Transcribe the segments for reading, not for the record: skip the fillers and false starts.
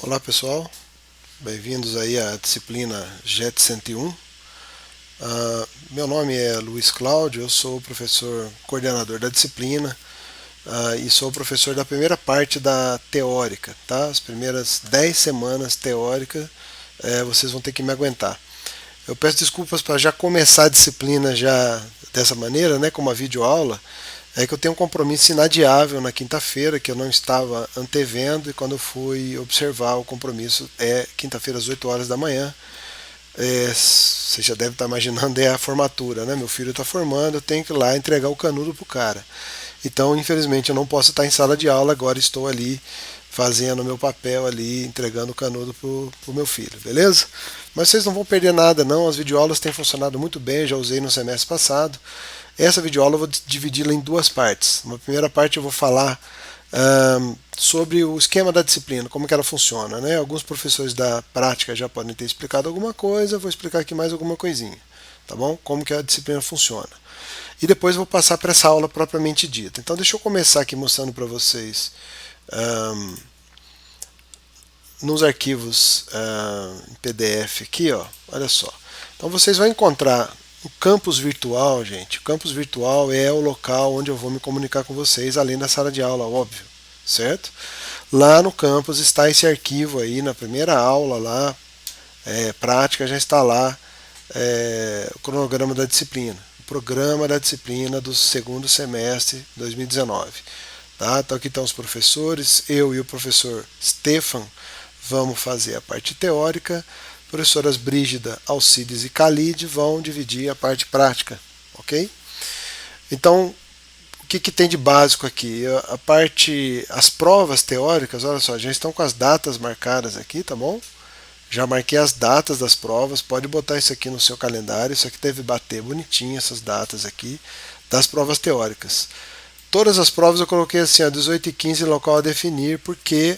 Olá pessoal, bem-vindos aí à disciplina JET 101. Meu nome é Luiz Cláudio, eu sou o professor coordenador da disciplina e sou o professor da primeira parte da teórica, tá? As primeiras 10 semanas teóricas vocês vão ter que me aguentar. Eu peço desculpas para já começar a disciplina já dessa maneira, né, com uma videoaula. É que eu tenho um compromisso inadiável na quinta-feira que eu não estava antevendo, e quando eu fui observar o compromisso é quinta-feira às 8 horas da manhã. Você já deve estar imaginando, é a formatura, né? Meu filho está formando, eu tenho que ir lá entregar o canudo pro cara. Então, infelizmente, eu não posso estar em sala de aula, agora estou ali fazendo o meu papel ali, entregando o canudo pro meu filho, beleza? Mas vocês não vão perder nada não, as videoaulas têm funcionado muito bem, já usei no semestre passado. Essa videoaula eu vou dividi-la em duas partes. Na primeira parte eu vou falar sobre o esquema da disciplina, como que ela funciona, né? Alguns professores da prática já podem ter explicado alguma coisa, eu vou explicar aqui mais alguma coisinha, tá bom? Como que a disciplina funciona. E depois eu vou passar para essa aula propriamente dita. Então deixa eu começar aqui mostrando para vocês nos arquivos em PDF aqui, ó. Olha só. Então vocês vão encontrar o campus virtual, gente. O campus virtual é o local onde eu vou me comunicar com vocês, além da sala de aula, óbvio, certo? Lá no campus está esse arquivo aí, na primeira aula lá, prática, já está lá o cronograma da disciplina, o programa da disciplina do segundo semestre de 2019. Tá? Então aqui estão os professores, eu e o professor Stefan vamos fazer a parte teórica, professoras Brígida, Alcides e Khalid vão dividir a parte prática, ok? Então, o que tem de básico aqui? As provas teóricas, olha só, já estão com as datas marcadas aqui, tá bom? Já marquei as datas das provas, pode botar isso aqui no seu calendário, isso aqui deve bater bonitinho, essas datas aqui, das provas teóricas. Todas as provas eu coloquei assim, 18h15 local a definir, porque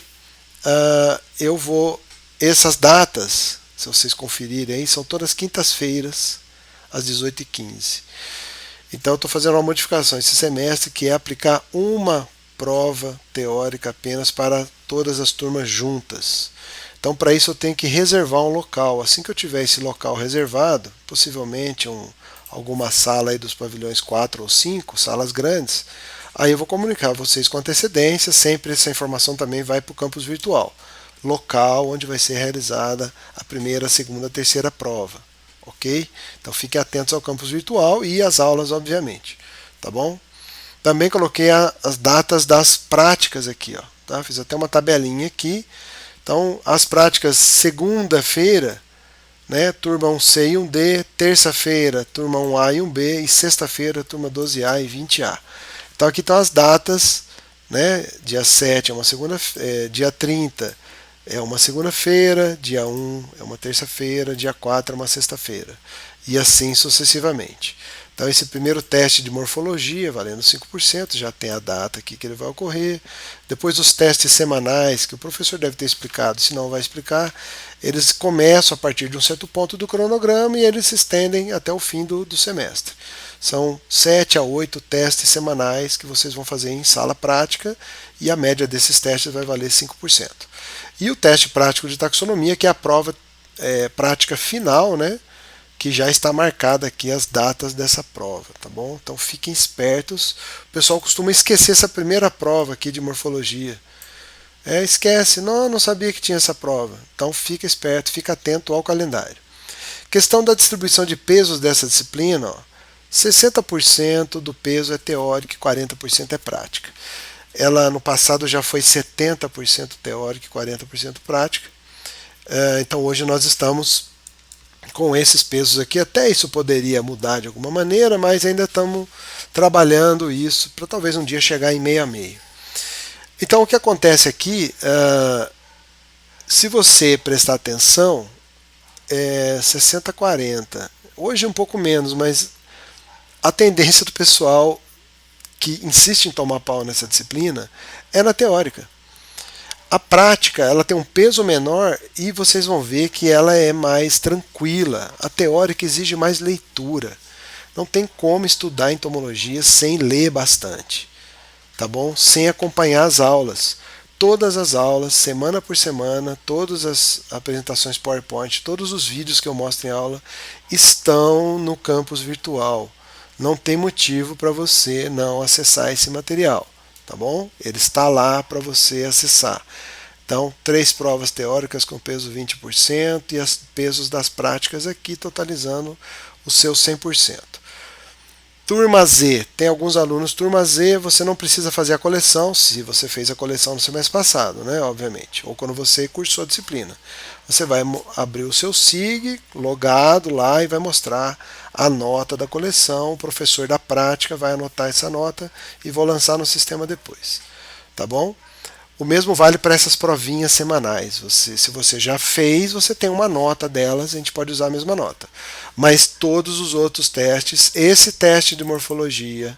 eu vou. Essas datas, se vocês conferirem aí, são todas quintas-feiras, às 18h15. Então eu estou fazendo uma modificação esse semestre, que é aplicar uma prova teórica apenas para todas as turmas juntas. Então, para isso, eu tenho que reservar um local. Assim que eu tiver esse local reservado, possivelmente alguma sala aí dos pavilhões 4 ou 5, salas grandes, aí eu vou comunicar a vocês com antecedência. Sempre essa informação também vai para o campus virtual, local onde vai ser realizada a primeira, a segunda, a terceira prova. Ok? Então fiquem atentos ao campus virtual e às aulas, obviamente. Tá bom? Também coloquei as datas das práticas aqui. Ó, tá? Fiz até uma tabelinha aqui. Então, as práticas segunda-feira, né, turma 1C e 1D, terça-feira, turma 1A e 1B, e sexta-feira, turma 12A e 20A. Então, aqui estão as datas, né, dia 7 é uma segunda, dia 30 é uma segunda-feira, dia 1 é uma terça-feira, dia 4 é uma sexta-feira, e assim sucessivamente. Então, esse primeiro teste de morfologia, valendo 5%, já tem a data aqui que ele vai ocorrer. Depois, os testes semanais, que o professor deve ter explicado, se não vai explicar, eles começam a partir de um certo ponto do cronograma e eles se estendem até o fim do semestre. São 7 a 8 testes semanais que vocês vão fazer em sala prática, e a média desses testes vai valer 5%. E o teste prático de taxonomia, que é a prova prática final, né? Que já está marcada aqui as datas dessa prova, tá bom? Então fiquem espertos. O pessoal costuma esquecer essa primeira prova aqui de morfologia. Esquece, não sabia que tinha essa prova. Então fica esperto, fica atento ao calendário. Questão da distribuição de pesos dessa disciplina, ó, 60% do peso é teórico e 40% é prática. Ela no passado já foi 70% teórica e 40% prática. Então hoje nós estamos com esses pesos aqui. Até isso poderia mudar de alguma maneira, mas ainda estamos trabalhando isso para talvez um dia chegar em meio a meio. Então o que acontece aqui, se você prestar atenção, é 60-40. Hoje um pouco menos, mas a tendência do pessoal que insiste em tomar pau nessa disciplina é na teórica. A prática ela tem um peso menor e vocês vão ver que ela é mais tranquila. A teórica exige mais leitura. Não tem como estudar entomologia sem ler bastante, tá bom? Sem acompanhar as aulas. todas as aulas, semana por semana, todas as apresentações PowerPoint, todos os vídeos que eu mostro em aula estão no campus virtual. Não tem motivo para você não acessar esse material, tá bom? Ele está lá para você acessar. Então, 3 provas teóricas com peso 20% e os pesos das práticas aqui, totalizando o seu 100%. Turma Z, tem alguns alunos, turma Z, você não precisa fazer a coleção, se você fez a coleção no semestre passado, né, obviamente, ou quando você cursou a disciplina. Você vai abrir o seu SIG, logado lá, e vai mostrar a nota da coleção, o professor da prática vai anotar essa nota e vou lançar no sistema depois, tá bom? O mesmo vale para essas provinhas semanais. Se você já fez, você tem uma nota delas, a gente pode usar a mesma nota. Mas todos os outros testes, esse teste de morfologia,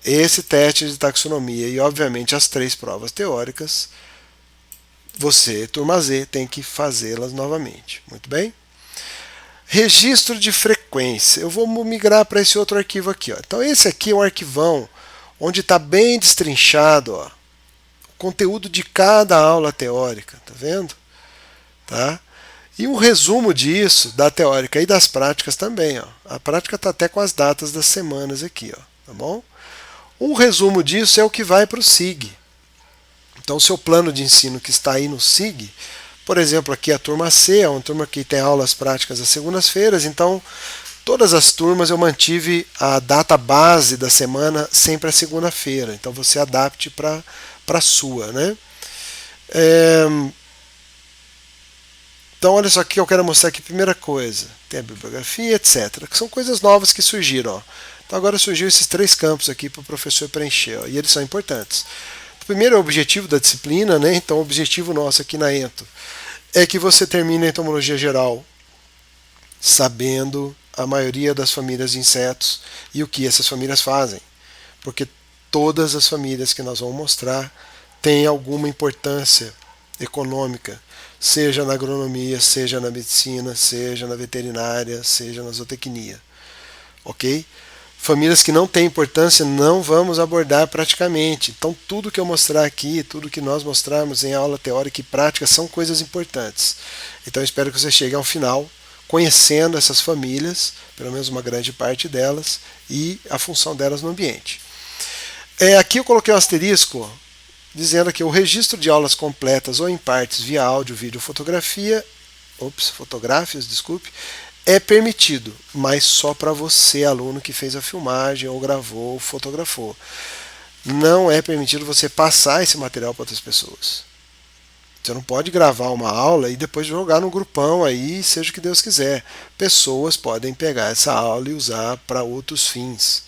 esse teste de taxonomia e, obviamente, as 3 provas teóricas, você, turma Z, tem que fazê-las novamente. Muito bem? Registro de frequência. Eu vou migrar para esse outro arquivo aqui. Ó. Então, esse aqui é um arquivão onde está bem destrinchado, ó, conteúdo de cada aula teórica, tá vendo? Tá? E um resumo disso, da teórica e das práticas também, ó. A prática está até com as datas das semanas aqui, ó, tá bom? Um resumo disso é o que vai para o SIG. Então, o seu plano de ensino que está aí no SIG, por exemplo, aqui a turma C, é uma turma que tem aulas práticas às segundas-feiras, então todas as turmas eu mantive a data base da semana sempre a segunda-feira, então você adapte para a sua, né? Então, olha só aqui, eu quero mostrar aqui a primeira coisa. Tem a bibliografia, etc. Que são coisas novas que surgiram. Ó. Então, agora surgiu esses 3 campos aqui para o professor preencher. Ó, e eles são importantes. O primeiro é o objetivo da disciplina, né? Então, o objetivo nosso aqui na Ento é que você termine a entomologia geral sabendo a maioria das famílias de insetos e o que essas famílias fazem. Porque todas as famílias que nós vamos mostrar têm alguma importância econômica, seja na agronomia, seja na medicina, seja na veterinária, seja na zootecnia. Ok? Famílias que não têm importância não vamos abordar praticamente. Então, tudo que eu mostrar aqui, tudo que nós mostrarmos em aula teórica e prática são coisas importantes. Então, eu espero que você chegue ao final conhecendo essas famílias, pelo menos uma grande parte delas, e a função delas no ambiente. Aqui eu coloquei um asterisco dizendo que o registro de aulas completas ou em partes via áudio, vídeo, fotografias, desculpe, é permitido, mas só para você, aluno que fez a filmagem ou gravou ou fotografou. Não é permitido você passar esse material para outras pessoas. Você não pode gravar uma aula e depois jogar no grupão aí, seja o que Deus quiser. Pessoas podem pegar essa aula e usar para outros fins.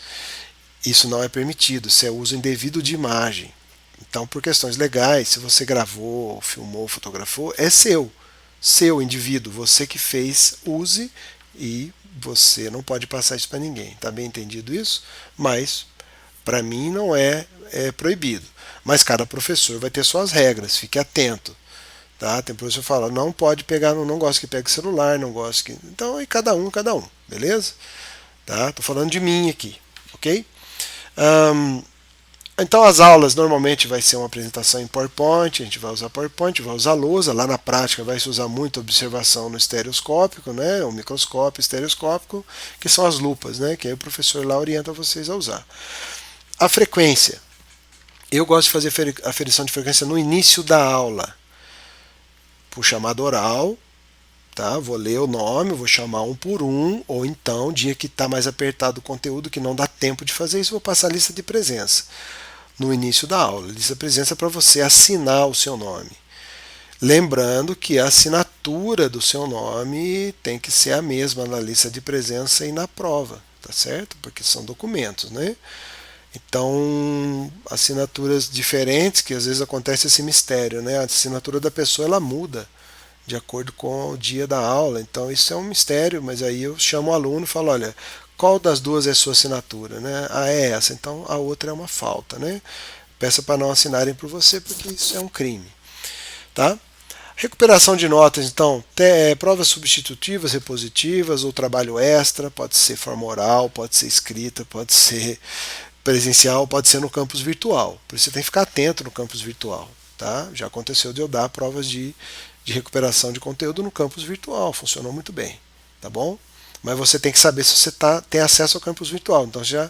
Isso não é permitido, isso é uso indevido de imagem. Então, por questões legais, se você gravou, filmou, fotografou, é seu indivíduo, você que fez, use e você não pode passar isso para ninguém. Está bem entendido isso? Mas, para mim, não é proibido. Mas cada professor vai ter suas regras, fique atento. Tá? Tem professor que fala, não pode pegar, não gosto que pegue celular, não gosto que... Então, é cada um, beleza? Tá? Tô falando de mim aqui, ok? Então as aulas normalmente vai ser uma apresentação em PowerPoint, a gente vai usar PowerPoint, vai usar lousa, lá na prática vai se usar muito observação no estereoscópico, né, o microscópio estereoscópico, que são as lupas, né, que aí o professor lá orienta vocês a usar. A frequência. Eu gosto de fazer a aferição de frequência no início da aula. Por chamada oral, tá? Vou ler o nome, vou chamar um por um, ou então, dia que está mais apertado o conteúdo, que não dá tempo de fazer isso, vou passar a lista de presença no início da aula. Lista de presença é para você assinar o seu nome. Lembrando que a assinatura do seu nome tem que ser a mesma na lista de presença e na prova, tá certo? Porque são documentos, né? Então, assinaturas diferentes, que às vezes acontece esse mistério, né? A assinatura da pessoa ela muda de acordo com o dia da aula. Então, isso é um mistério, mas aí eu chamo o aluno e falo, olha, qual das duas é sua assinatura, né? Ah, é essa, então a outra é uma falta, né? Peça para não assinarem por você, porque isso é um crime, tá? Recuperação de notas, então, provas substitutivas, repositivas ou trabalho extra, pode ser forma oral, pode ser escrita, pode ser presencial, pode ser no campus virtual. Por isso você tem que ficar atento no campus virtual, tá? Já aconteceu de eu dar provas de recuperação de conteúdo no campus virtual, funcionou muito bem, tá bom? Mas você tem que saber se você tem acesso ao campus virtual. Então você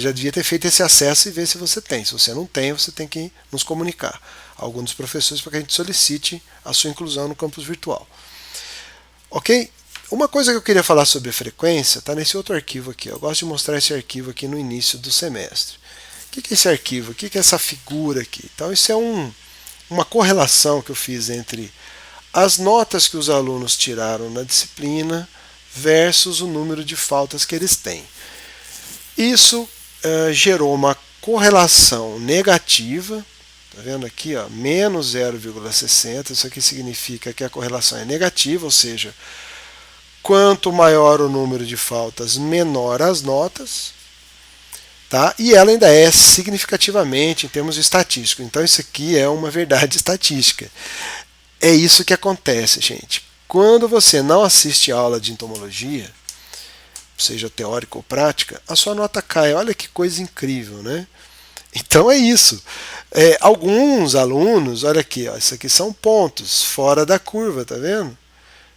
já devia ter feito esse acesso e ver se você tem. Se você não tem, você tem que nos comunicar a algum dos professores para que a gente solicite a sua inclusão no campus virtual. Ok? Uma coisa que eu queria falar sobre a frequência está nesse outro arquivo aqui. Eu gosto de mostrar esse arquivo aqui no início do semestre. O que é esse arquivo? O que é essa figura aqui? Então, isso é uma correlação que eu fiz entre as notas que os alunos tiraram na disciplina versus o número de faltas que eles têm. Isso gerou uma correlação negativa, tá vendo aqui, ó, menos 0,60, isso aqui significa que a correlação é negativa, ou seja, quanto maior o número de faltas, menor as notas, tá? E ela ainda é significativamente em termos estatísticos, então isso aqui é uma verdade estatística. É isso que acontece, gente. Quando você não assiste a aula de entomologia, seja teórica ou prática, a sua nota cai. Olha que coisa incrível, né? Então é isso. Alguns alunos, olha aqui, ó, isso aqui são pontos fora da curva, tá vendo?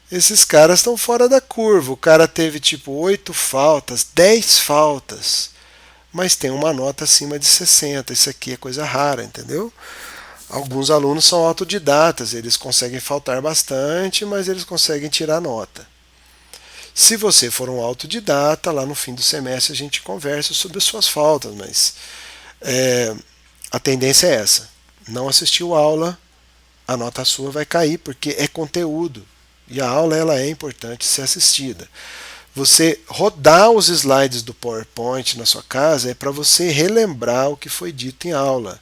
Esses caras estão fora da curva. O cara teve tipo 8 faltas, 10 faltas, mas tem uma nota acima de 60. Isso aqui é coisa rara, entendeu? Alguns alunos são autodidatas, eles conseguem faltar bastante, mas eles conseguem tirar nota. Se você for um autodidata, lá no fim do semestre a gente conversa sobre as suas faltas, mas a tendência é essa. Não assistiu aula, a nota sua vai cair, porque é conteúdo. E a aula ela é importante ser assistida. Você rodar os slides do PowerPoint na sua casa é para você relembrar o que foi dito em aula.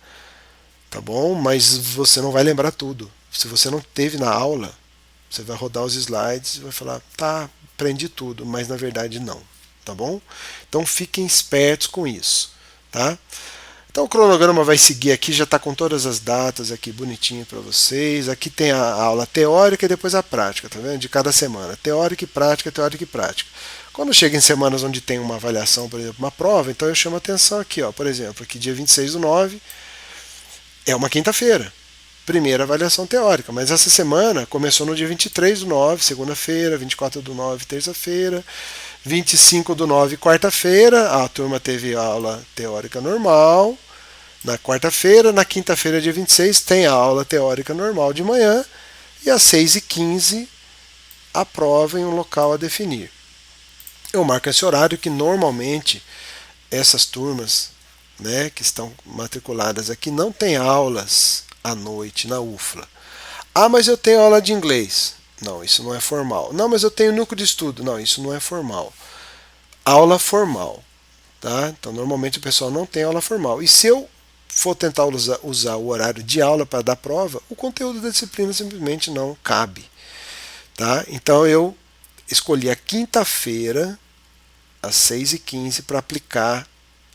Tá bom? Mas você não vai lembrar tudo. Se você não teve na aula, você vai rodar os slides e vai falar, tá, aprendi tudo, mas na verdade não. Tá bom? Então fiquem espertos com isso. Tá? Então o cronograma vai seguir aqui, já está com todas as datas aqui bonitinho para vocês. Aqui tem a aula teórica e depois a prática, tá vendo? De cada semana. Teórica e prática, teórica e prática. Quando chega em semanas onde tem uma avaliação, por exemplo, uma prova, então eu chamo a atenção aqui, ó, por exemplo, aqui dia 26/9, é uma quinta-feira, primeira avaliação teórica, mas essa semana começou no dia 23/9, segunda-feira, 24/9, terça-feira, 25/9, quarta-feira, a turma teve aula teórica normal, na quarta-feira, na quinta-feira, dia 26, tem a aula teórica normal de manhã, e às 6h15, a prova em um local a definir. Eu marco esse horário que normalmente essas turmas, né, que estão matriculadas aqui não tem aulas à noite na UFLA. Ah, mas eu tenho aula de inglês. Não, isso não é formal. Não, mas eu tenho núcleo de estudo. Não, isso não é formal. Aula formal. Tá? Então, normalmente o pessoal não tem aula formal. E se eu for tentar usar o horário de aula para dar prova, o conteúdo da disciplina simplesmente não cabe. Tá? Então, eu escolhi a quinta-feira, às 6h15, para aplicar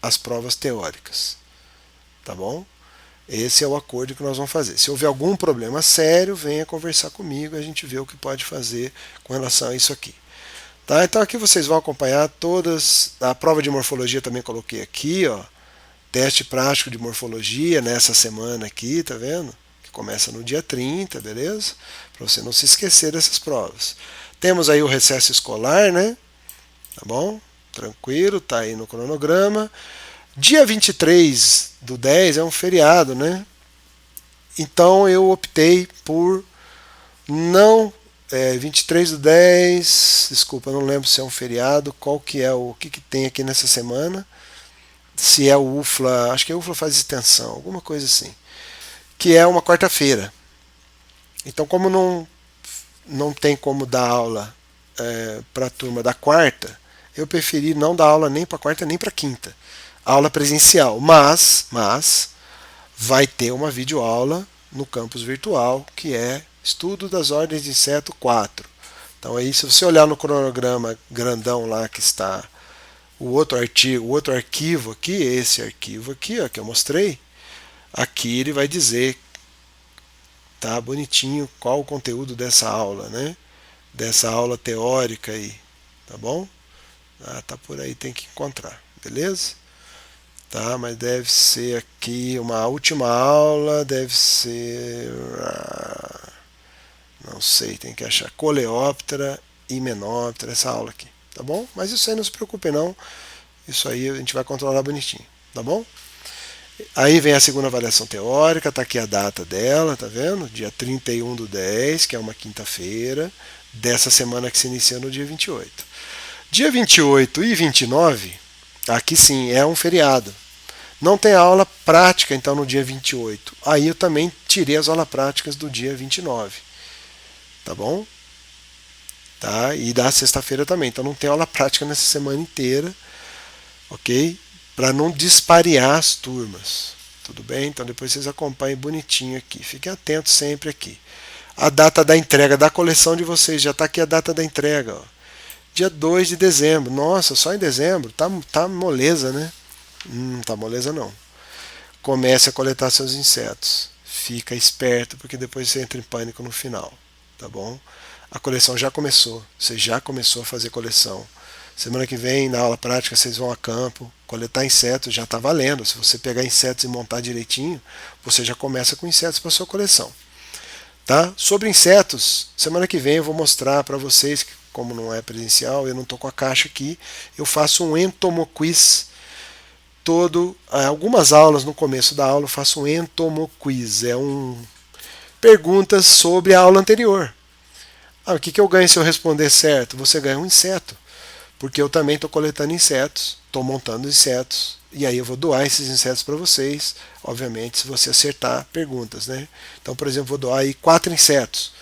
as provas teóricas. Tá bom? Esse é o acordo que nós vamos fazer. Se houver algum problema sério, venha conversar comigo, a gente vê o que pode fazer com relação a isso aqui. Tá? Então aqui vocês vão acompanhar todas. A prova de morfologia também coloquei aqui, ó. Teste prático de morfologia nessa semana aqui, tá vendo? Que começa no dia 30, beleza? Para você não se esquecer dessas provas. Temos aí o recesso escolar, né? Tá bom? Tranquilo, tá aí no cronograma. Dia 23/10 é um feriado, né? Então eu optei por não 23/10, desculpa, não lembro se é um feriado, qual que é o que tem aqui nessa semana. Se é o UFLA, acho que a UFLA faz extensão, alguma coisa assim. Que é uma quarta-feira. Então, como não tem como dar aula para a turma da quarta, eu preferi não dar aula nem para quarta nem para quinta. Aula presencial, mas vai ter uma videoaula no campus virtual, que é Estudo das Ordens de Inseto 4. Então aí, se você olhar no cronograma grandão lá que está o outro arquivo aqui, esse arquivo aqui, ó, que eu mostrei, aqui ele vai dizer, tá bonitinho, qual o conteúdo dessa aula, né? Dessa aula teórica aí, tá bom? Tá por aí, tem que encontrar, beleza? tá? Mas deve ser aqui uma última aula, deve ser, não sei, tem que achar Coleóptera e Menóptera, essa aula aqui, tá bom? Mas isso aí não se preocupe não, isso aí a gente vai controlar bonitinho, tá bom? Aí vem a segunda avaliação teórica, tá aqui a data dela, tá vendo? Dia 31/10, que é uma quinta-feira, dessa semana que se inicia no dia 28. Dia 28 e 29, aqui sim, é um feriado. Não tem aula prática, então, no dia 28. Aí eu também tirei as aulas práticas do dia 29. Tá bom? Tá? E da sexta-feira também. Então não tem aula prática nessa semana inteira, ok? Para não disparear as turmas. Tudo bem? Então depois vocês acompanhem bonitinho aqui. Fiquem atentos sempre aqui. A data da entrega da coleção de vocês. Já está aqui a data da entrega. Ó. Dia 2 de dezembro. Nossa, só em dezembro? Tá moleza, né? Tá moleza não. Comece a coletar seus insetos. Fica esperto, porque depois você entra em pânico no final. Tá bom? A coleção já começou. Você já começou a fazer coleção. Semana que vem, na aula prática, vocês vão a campo. Coletar insetos já está valendo. Se você pegar insetos e montar direitinho, você já começa com insetos para sua coleção. Tá? Sobre insetos, semana que vem eu vou mostrar para vocês, que como não é presencial, eu não estou com a caixa aqui, eu faço um entomoquiz algumas aulas no começo da aula eu faço um entomoquiz, perguntas sobre a aula anterior. O que eu ganho se eu responder certo? Você ganha um inseto, porque eu também estou coletando insetos, estou montando insetos, e aí eu vou doar esses insetos para vocês, obviamente, se você acertar perguntas, né? Então, por exemplo, vou doar aí 4 insetos.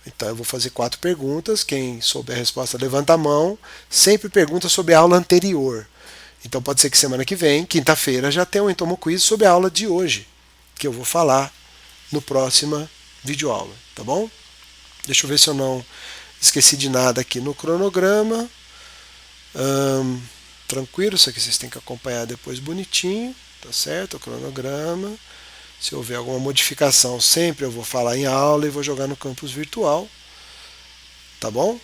Então eu vou fazer 4 perguntas, quem souber a resposta levanta a mão, sempre pergunta sobre a aula anterior. Então pode ser que semana que vem, quinta-feira, já tenha um Entomo Quiz sobre a aula de hoje, que eu vou falar no próxima videoaula, tá bom? Deixa eu ver se eu não esqueci de nada aqui no cronograma. Tranquilo, isso aqui vocês têm que acompanhar depois bonitinho, tá certo? O cronograma. Se houver alguma modificação, sempre eu vou falar em aula e vou jogar no campus virtual, tá bom?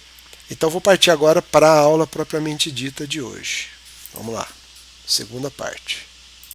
Então vou partir agora para a aula propriamente dita de hoje. Vamos lá, segunda parte.